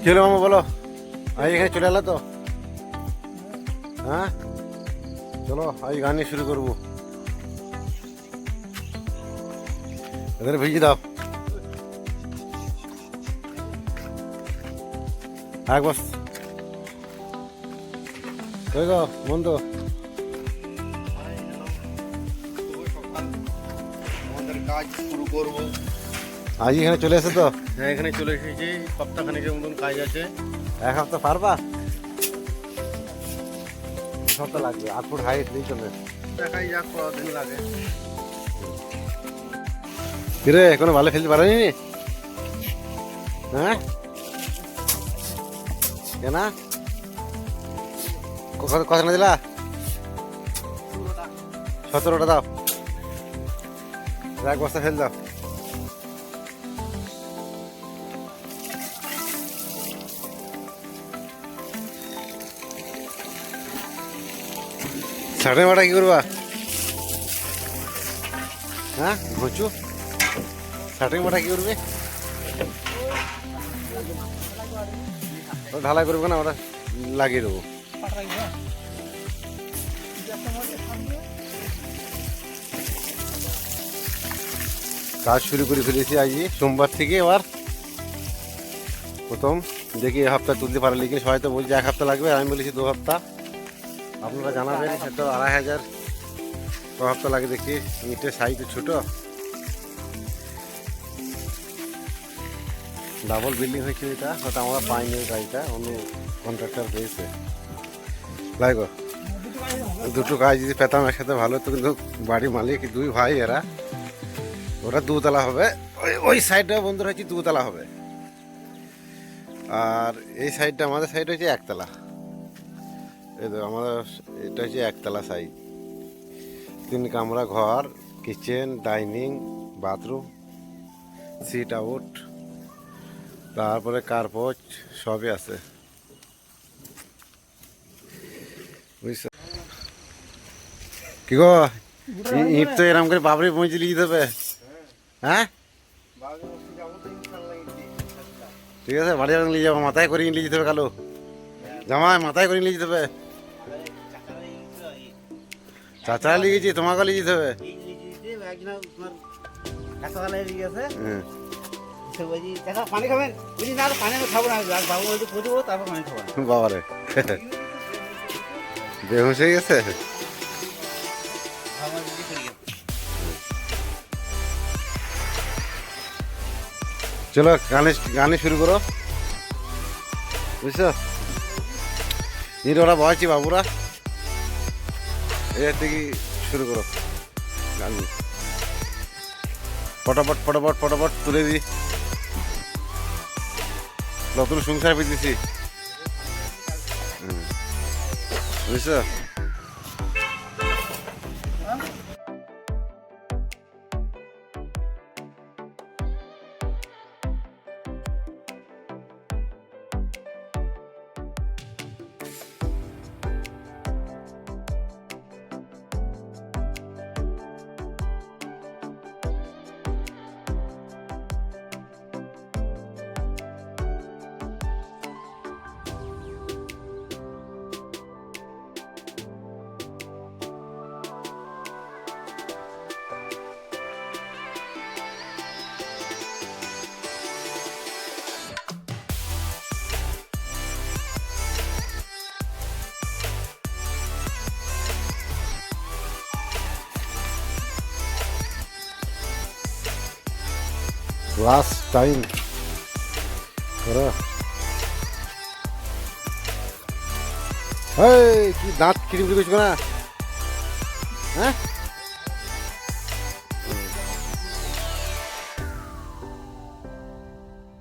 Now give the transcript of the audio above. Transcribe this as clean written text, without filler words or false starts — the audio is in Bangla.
চলো মামা বলো, আজ এখানে চলে এলো তো? হ্যাঁ চলো আজ গান শুরু করবো। এদের ভিজিয়ে দাও এক বস। কই গো বন্ধু? আমাদের কাজ শুরু করবো। আজ এখানে চলে এসে তো? হ্যাঁ, এখানে চলে এসেছি। সপ্তাহখানেকের মতন কাজ আছে। এক সপ্তাহ পারবা? সপ্তাহ লাগবে, 8 ফুট হাইট দিয়ে চলে। দেখাই যাক কতদিন লাগে। কিরে কোনো ভালো ফেলতে পারেনি? হ্যাঁ কেনা কথা না দিলা? 17টা দাও, এক বস্তা ফেল দাও। সাড়ে মাটা কি করবা? হ্যাঁ ঘুচু ষাটের মাটা কি করবে? ঢালাই করবো না, ওরা লাগিয়ে দেবো। কাজ শুরু করে ফেলেছি আজ সোমবার থেকে। এবার প্রথম দেখি এ হপ্তাহ তুলতে পারলে, কিন্তু সবাই তো বলছে 1 হপ্তাহ লাগবে, আমি বলেছি 2 হপ্তাহ। আপনারা জানাবেন, হয়তো 2500 ক হপ্তাহ লাগে দেখি। ইটের সাইজ ছোট, ডাবল বিল্ডিং হয়েছে এটা, হয়তো আমরা পাইনি গাড়িটা, অন্য কন্ট্রাক্টর পেয়েছে। লাগো দুটো কাজ যদি পেতাম একসাথে ভালো হতো, কিন্তু বাড়ির মালিক 2 ভাই এরা, ওটা 2 তলা হবে। ওই সাইডটা বন্ধুরা হচ্ছে 2 তলা হবে, আর এই সাইডটা আমাদের সাইড হচ্ছে 1 তলা। এই তো আমাদের এটা হচ্ছে 1 তলা সাইড। 3 কামরা ঘর, kitchen, dining, bathroom, sit out, তারপরে কার্পোচ সবই আছে, বুঝছো? কি গো ইট তো এরকম করে বাবরি পৌঁছে নিয়ে যেতে হবে। হ্যাঁ ঠিক আছে, বাড়ি যাবেন নিয়ে যাবো, মাথায় করে নিয়ে যেতে হবে। কালো জামাই মাথায় করে নিয়ে যেতে হবে। চাচা নিয়ে গেছি, তোমাকে নিয়ে যেতে হবে। হ্যাঁ পানি খাবেন? বুঝি না, পানি আমি খাবো না, বাবু হয়তো খুঁজবো, তারপর পানি খাবো না। বাবারে বেহুশ হয়ে গেছে। চলো গানে শুরু করো, বুঝছো? নির ওরা বয়সী বাবুরা, এর থেকে শুরু করো গান। ফটাফট ফটাফট ফটাফট তুলে দি, নতুন সংসার পেতেছি, বুঝছো? লাস্ট টাইম করো। এই কি দাঁত কিরিমিরি করছো না? হ্যাঁ